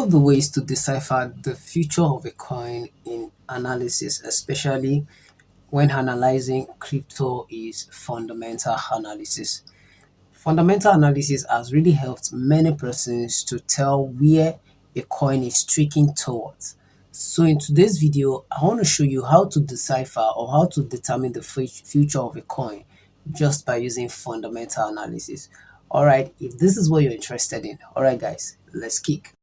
Of the ways to decipher the future of a coin in analysis, especially when analyzing crypto, is fundamental analysis. Fundamental analysis has really helped many persons to tell where a coin is streaking towards. So in today's video, I want to show you how to decipher or how to determine the future of a coin just by using fundamental analysis. All right, if this is what you're interested in, all right, guys, let's kick.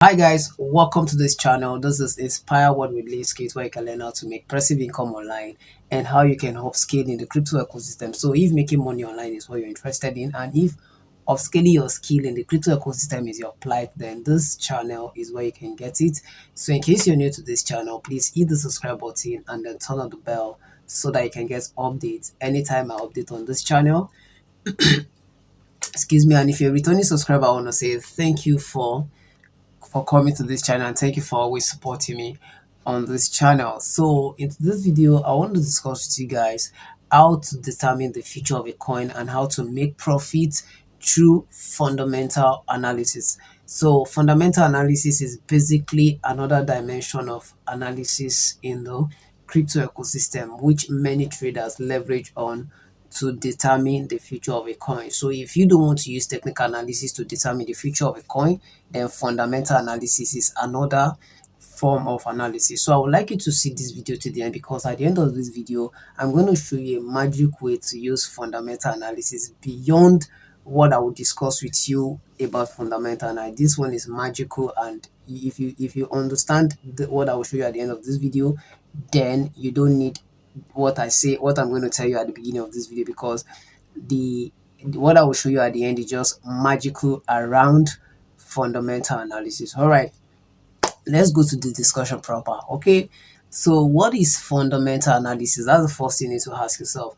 Hi guys, welcome to this channel. This is Inspire What with Lee Skate, where you can learn how to make passive income online and how you can upscale in the crypto ecosystem. So if making money online is what you're interested in, and if upscaling your skill in the crypto ecosystem is your plight, then this channel is where you can get it. So in case you're new to this channel, please hit the subscribe button and then turn on the bell so that you can get updates anytime I update on this channel. Excuse me, and if you're a returning subscriber, I want to say thank you for coming to this channel, and thank you for always supporting me on this channel. So in this video, I want to discuss with you guys how to determine the future of a coin and how to make profit through fundamental analysis. So fundamental analysis is basically another dimension of analysis in the crypto ecosystem, which many traders leverage on to determine the future of a coin. So if you don't want to use technical analysis to determine the future of a coin, then fundamental analysis is another form of analysis. So I would like you to see this video to the end, because at the end of this video, I'm going to show you a magic way to use fundamental analysis beyond what I will discuss with you about fundamental analysis. This one is magical, and if you understand what I will show you at the end of this video, then you don't need what I'm going to tell you at the beginning of this video, because the what I will show you at the end is just magical around fundamental analysis. All right, let's go to the discussion proper. Okay, so what is fundamental analysis? That's the first thing you need to ask yourself.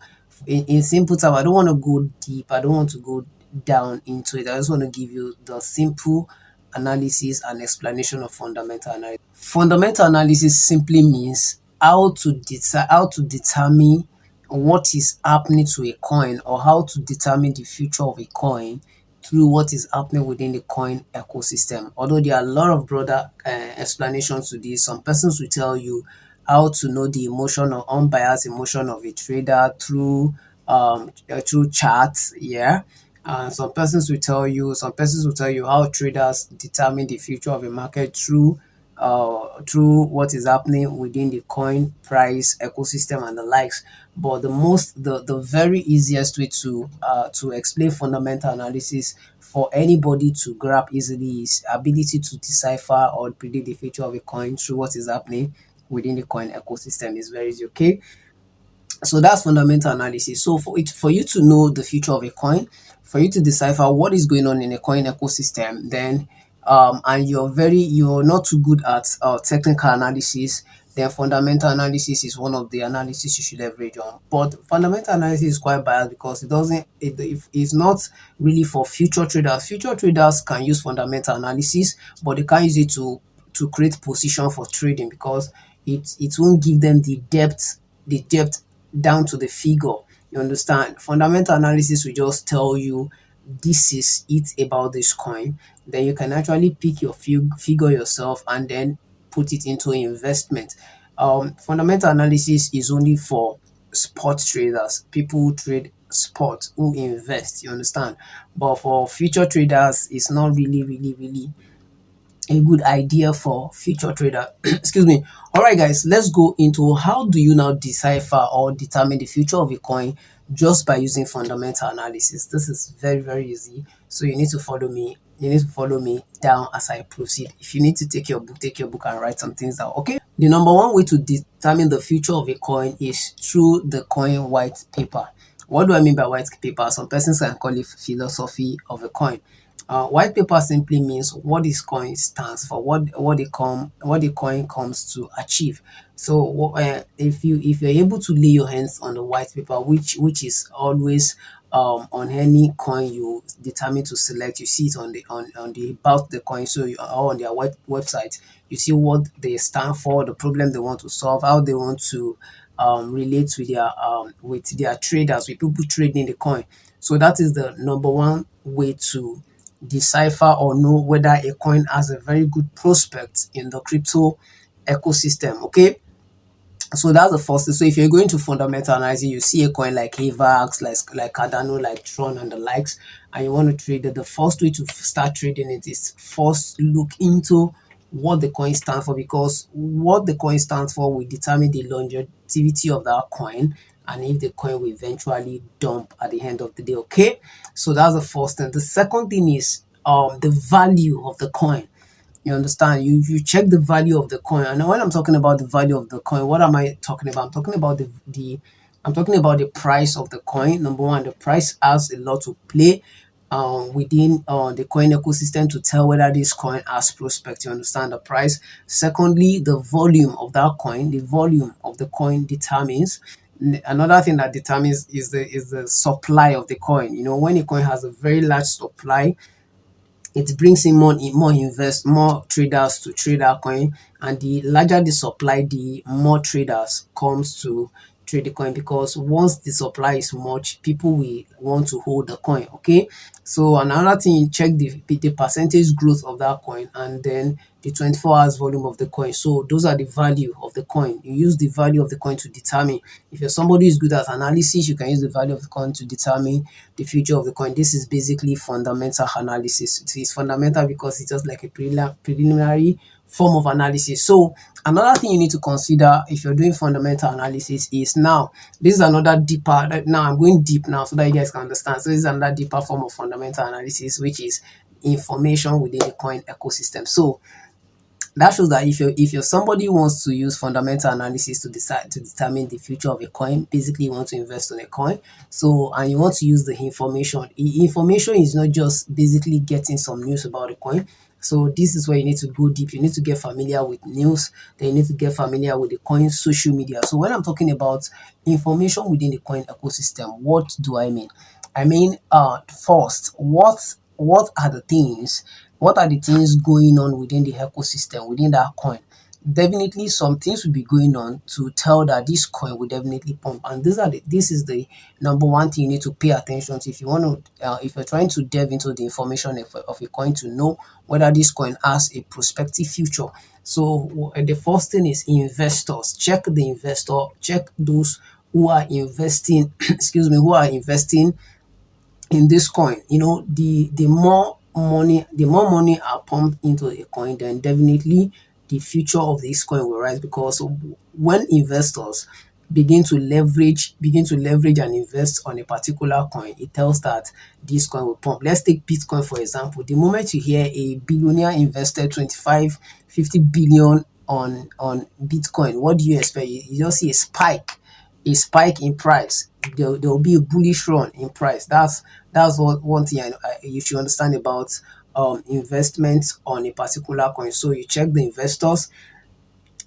In simple terms, I don't want to go deep, I don't want to go down into it. I just want to give you the simple analysis and explanation of fundamental analysis. Fundamental analysis simply means how to determine what is happening to a coin, or how to determine the future of a coin through what is happening within the coin ecosystem. Although there are a lot of broader explanations to this, some persons will tell you how to know the emotion or unbiased emotion of a trader through charts. Yeah. Some persons will tell you how traders determine the future of a market through what is happening within the coin price ecosystem and the likes. But the very easiest way to explain fundamental analysis for anybody to grab easily is ability to decipher or predict the future of a coin through what is happening within the coin ecosystem. Is very easy. Okay, so that's fundamental analysis. So for you to know the future of a coin, for you to decipher what is going on in a coin ecosystem, then and you're not too good at technical analysis, then fundamental analysis is one of the analysis you should leverage on. But fundamental analysis is quite biased, because it's not really for future traders. Future traders can use fundamental analysis, but they can't use it to create position for trading, because it won't give them the depth down to the figure. You understand? Fundamental analysis will just tell you this is it about this coin. Then you can actually pick your figure yourself and then put it into investment. Fundamental analysis is only for sport traders, people who trade sport, who invest. You understand? But for future traders, it's not really a good idea for future trader. Excuse me. All right, guys, let's go into how do you now decipher or determine the future of a coin just by using fundamental analysis. This is very easy. So you need to follow me. You need to follow me down as I proceed. If you need to take your book and write some things down. Okay. The number one way to determine the future of a coin is through the coin white paper. What do I mean by white paper? Some persons can call it philosophy of a coin. White paper simply means what this coin stands for, what the coin comes to achieve. So if you're able to lay your hands on the white paper, which is always on any coin you determine to select, you see it on the about the coin, so or on their website, you see what they stand for, the problem they want to solve, how they want to relate with their traders, with people trading the coin. So that is the number one way to decipher or know whether a coin has a very good prospect in the crypto ecosystem. Okay, so that's the first thing. So if you're going to fundamental analysis, you see a coin like AVAX, like Cardano, like Tron and the likes, and you want to trade it, the first way to start trading it is first look into what the coin stands for, because what the coin stands for will determine the longevity of that coin and if the coin will eventually dump at the end of the day. Okay, so that's the first thing. The second thing is the value of the coin. You understand? You check the value of the coin. And when I'm talking about the value of the coin, what am I talking about? I'm talking about the price of the coin. Number one, the price has a lot to play within the coin ecosystem to tell whether this coin has prospect. You understand the price. Secondly, the volume of that coin. The volume of the coin determines. Another thing that determines is the supply of the coin. You know, when a coin has a very large supply, it brings in more traders to trade that coin, and the larger the supply, the more traders comes to trade the coin, because once the supply is much, people will want to hold the coin. Okay, so another thing, you check the percentage growth of that coin, and then the 24 hours volume of the coin. So those are the value of the coin. You use the value of the coin to determine. If you're somebody who's good at analysis, you can use the value of the coin to determine the future of the coin. This is basically fundamental analysis. It is fundamental because it's just like a preliminary form of analysis. So another thing you need to consider if you're doing fundamental analysis is, now this is another deeper, now I'm going deep now so that you guys can understand. So this is another deeper form of fundamental analysis, which is information within the coin ecosystem. So that shows that if you're somebody who wants to use fundamental analysis to decide to determine the future of a coin, basically you want to invest in a coin, so, and you want to use the information. Information is not just basically getting some news about a coin. So this is where you need to go deep. You need to get familiar with news, then you need to get familiar with the coin social media. So when I'm talking about information within the coin ecosystem, what do I mean? I mean, first, what are the things going on within the ecosystem, within that coin? Definitely some things will be going on to tell that this coin will definitely pump, and this is the number one thing you need to pay attention to if you want to if you're trying to delve into the information of a coin, to know whether this coin has a prospective future. So the first thing is investors. Check those who are investing excuse me, who are investing in this coin. You know, the more money are pumped into a coin, then definitely the future of this coin will rise, because when investors begin to leverage and invest on a particular coin, it tells that this coin will pump. Let's take Bitcoin for example. The moment you hear a billionaire invested 25, 50 billion on Bitcoin, what do you expect? You just see a spike in price. There will be a bullish run in price. That's what one thing you should understand about investments on a particular coin. So you check the investors.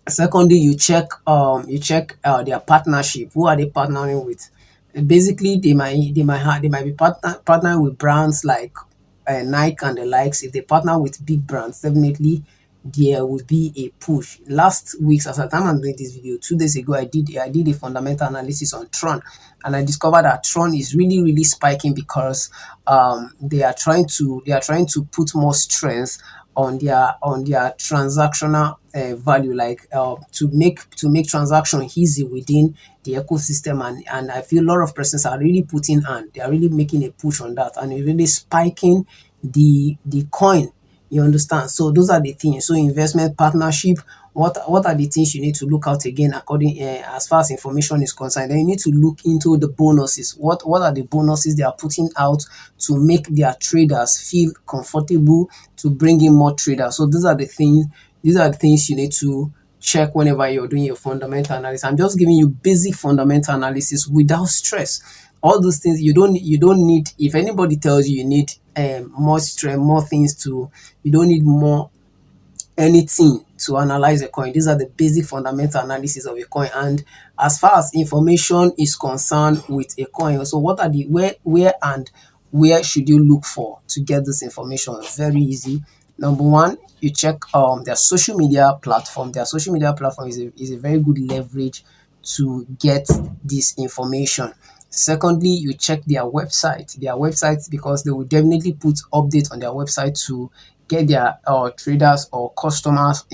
Secondly, you check their partnership. Who are they partnering with? Basically, they might be partnering with brands like Nike and the likes. If they partner with big brands, definitely there will be a push. Last week, as at the time I'm doing this video, 2 days ago, I did a fundamental analysis on Tron, and I discovered that Tron is really really spiking because they are trying to put more strength on their transactional value, like to make transaction easy within the ecosystem, and I feel a lot of persons are really putting on, they are really making a push on that, and it's really spiking the coin. You understand? So those are the things. So investment partnership. What are the things you need to look out again, according as far as information is concerned? Then you need to look into the bonuses. What are the bonuses they are putting out to make their traders feel comfortable to bring in more traders? So these are the things. These are the things you need to check whenever you're doing your fundamental analysis. I'm just giving you basic fundamental analysis without stress. All those things you don't need. If anybody tells you you need more strength, more things to, you don't need more anything to analyze a coin. These are the basic fundamental analysis of a coin. And as far as information is concerned with a coin, so what are the where should you look for to get this information? Very easy. Number one, you check their social media platform. Their social media platform is a very good leverage to get this information. Secondly, you check their website, because they will definitely put updates on their website to get their traders or customers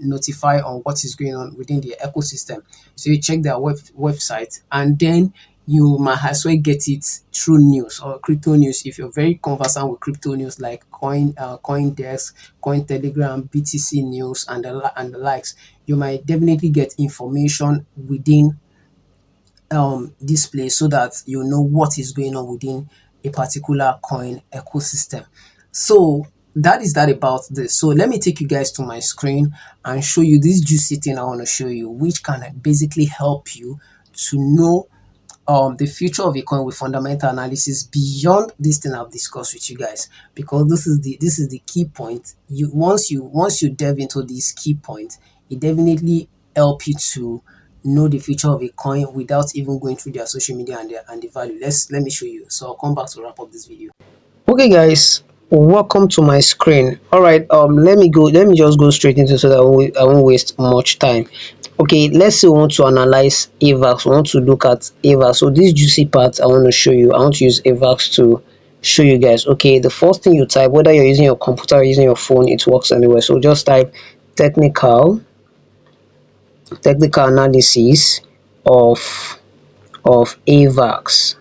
notified on what is going on within the ecosystem. So you check their website, and then you might as well get it through news or crypto news if you're very conversant with crypto news like CoinDesk, Telegram, BTC news, and and the likes. You might definitely get information within display, so that you know what is going on within a particular coin ecosystem. So that is that about this. So let me take you guys to my screen and show you this juicy thing I want to show you, which can basically help you to know the future of a coin with fundamental analysis beyond this thing I've discussed with you guys, because this is the key point. Once you delve into this key point, it definitely help you to know the future of a coin without even going through their social media and the value. Let me show you. So I'll come back to wrap up this video. Okay guys, welcome to my screen. All right, let me just go straight into, so that I won't waste much time. Okay, let's say we want to analyze AVAX. We want to look at AVAX. So this juicy part I want to show you. I want to use AVAX to show you guys. Okay, the first thing you type, whether you're using your computer or using your phone, it works anywhere. So just type technical analysis of AVAX.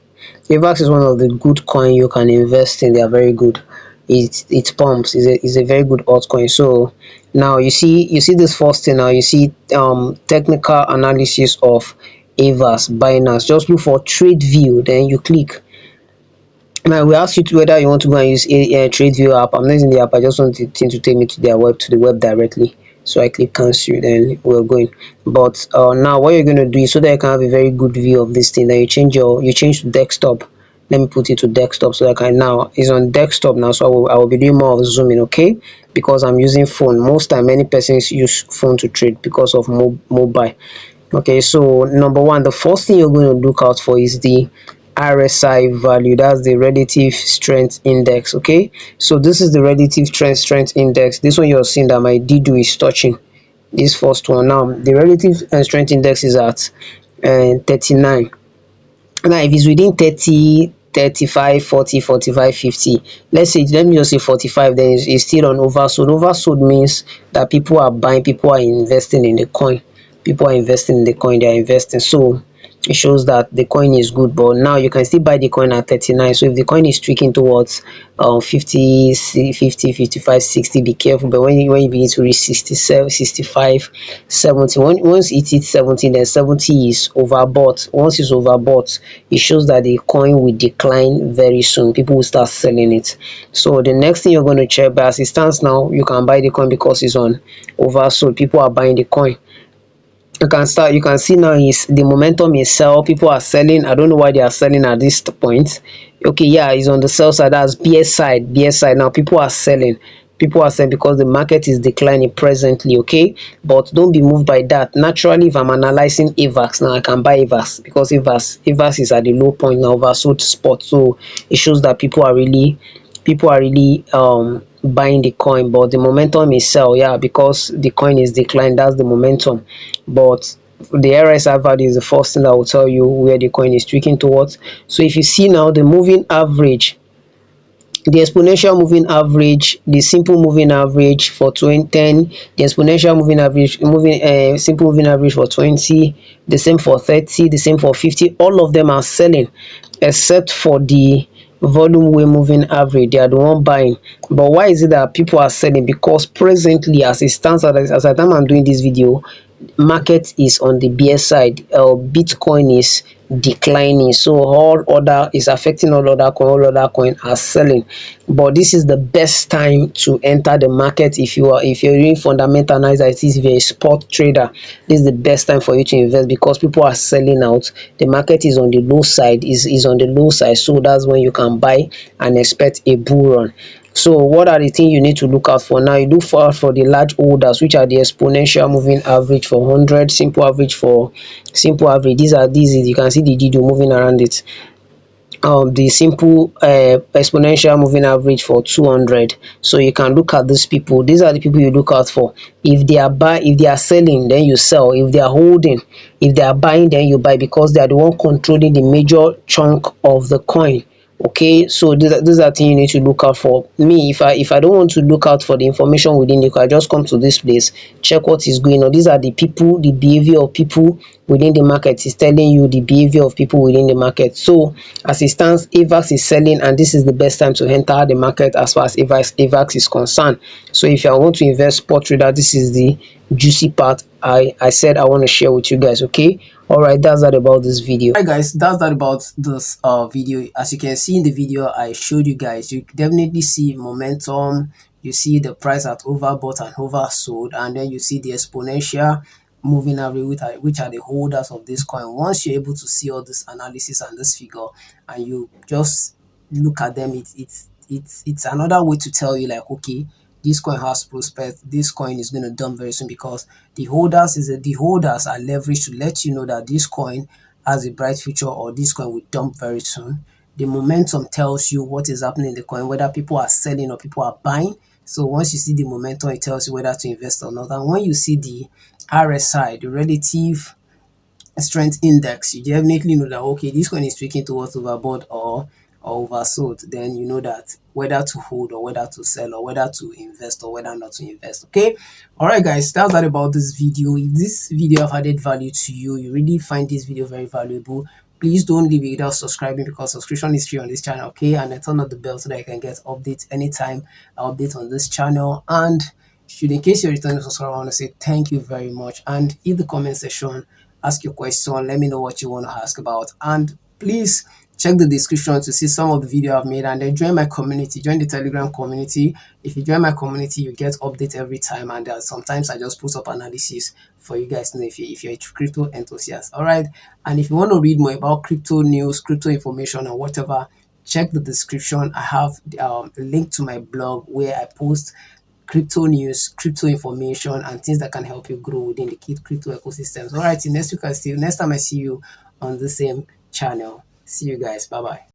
AVAX is one of the good coin you can invest in. They are very good. It pumps. Is a very good altcoin. So now you see this first thing. Now you see technical analysis of AVAX Binance. Just look for TradingView, then you click. Now we ask you whether you want to go and use a TradingView app. I'm not using the app. I just want the thing to take me to the web directly. So I click cancel, then we're going. But now what you're going to do is, so that you can have a very good view of this thing, then you change to desktop. Let me put it to desktop, so that now it's on desktop now. So I will be doing more of zooming, okay, because I'm using phone. Most time many persons use phone to trade because of mobile. Okay, so number one, the first thing you're going to look out for is the RSI value. That's the relative strength index. Okay, so this is the relative strength index. This one you're seeing that my Dido is touching, this first one. Now the relative strength index is at 39. Now if it's within 30, 35, 40, 45, 50, let me just say 45, then it's still on oversold. Oversold means that people are buying, people are investing in the coin. People are investing in the coin, they are investing. So it shows that the coin is good. But now you can still buy the coin at 39. So if the coin is tweaking towards 50, 50, 55, 60, be careful. But when you begin to reach 67, 65, 70, once it hits 70, then 70 is overbought. Once it's overbought, it shows that the coin will decline very soon. People will start selling it. So the next thing you're going to check, but as it stands now, you can buy the coin because it's on oversold. People are buying the coin. You can see now is the momentum is sell. People are selling. I don't know why they are selling at this point. Okay, yeah, it's on the sell side. That's BS side. Now people are selling. People are selling because the market is declining presently. Okay, but don't be moved by that. Naturally, if I'm analyzing AVAX now, I can buy AVAX because AVAX is at the low point now, oversold spot. So it shows that people are really buying the coin, but the momentum is sell. Yeah, because the coin is declined, that's the momentum. But the RSI value is the first thing that will tell you where the coin is tweaking towards. So if you see now the moving average, the exponential moving average, the simple moving average for 2010, the exponential moving average, simple moving average for 20, the same for 30, the same for 50, all of them are selling except for the volume weight moving average. They are the one buying. But why is it that people are selling? Because presently, as it stands, as the time I'm doing this video, market is on the bear side. Bitcoin is declining, so all other is affecting all other coin are selling. But this is the best time to enter the market if you're doing fundamental analysis. If you're a spot trader, this is the best time for you to invest because people are selling out. The market is on the low side, is on the low side, so that's when you can buy and expect a bull run. So what are the things you need to look out for? Now you look for the large orders, which are the exponential moving average for 100, simple average for simple average. These you can see the Dido moving around it. the simple exponential moving average for 200. So you can look at these people. These are the people you look out for. If they are if they are selling, then you sell. If they are holding, if they are buying, then you buy, because they are the one controlling the major chunk of the coin. Okay, so these are things you need to look out for. Me, if I don't want to look out for the information within the coin, I just come to this place, check what is going on. These are the people, the behavior of people within the market is telling you the behavior of people within the market. So as it stands, AVAX is selling, and this is the best time to enter the market as far as AVAX is concerned. So if you want to invest spot trader, this is the juicy part I said I want to share with you guys. Okay, all right, that's that about this video. Alright guys, that's that about this video. As you can see in the video I showed you guys, you definitely see momentum, you see the price at overbought and oversold, and then you see the exponential moving average, which are the holders of this coin. Once you're able to see all this analysis and this figure, and you just look at them, it's another way to tell you like, okay, this coin has prospect, this coin is going to dump very soon, because the holders are leveraged to let you know that this coin has a bright future, or this coin will dump very soon. The momentum tells you what is happening in the coin, whether people are selling or people are buying. So once you see the momentum, it tells you whether to invest or not. And when you see the RSI, the relative strength index, you definitely know that, okay, this one is tweaking towards overbought or oversold. Then you know that whether to hold or whether to sell or whether to invest or whether not to invest. Okay, all right guys, that's all about this video. If this video have added value to you, you really find this video very valuable, please don't leave it without subscribing, because subscription is free on this channel. Okay, and then turn on the bell so that you can get updates anytime I update on this channel. And should, in case you're returning subscriber, I want to say thank you very much. And in the comment section, ask your question, let me know what you want to ask about. And please check the description to see some of the video I've made, and then join my community, join the Telegram community. If you join my community, you get updates every time, and sometimes I just put up analysis for you guys to know if you're a crypto enthusiast. All right, and if you want to read more about crypto news, crypto information, or whatever, check the description. I have a link to my blog where I post crypto news, crypto information, and things that can help you grow within the crypto ecosystems. All right, till next week, next time I see you on the same channel. See you guys. Bye bye.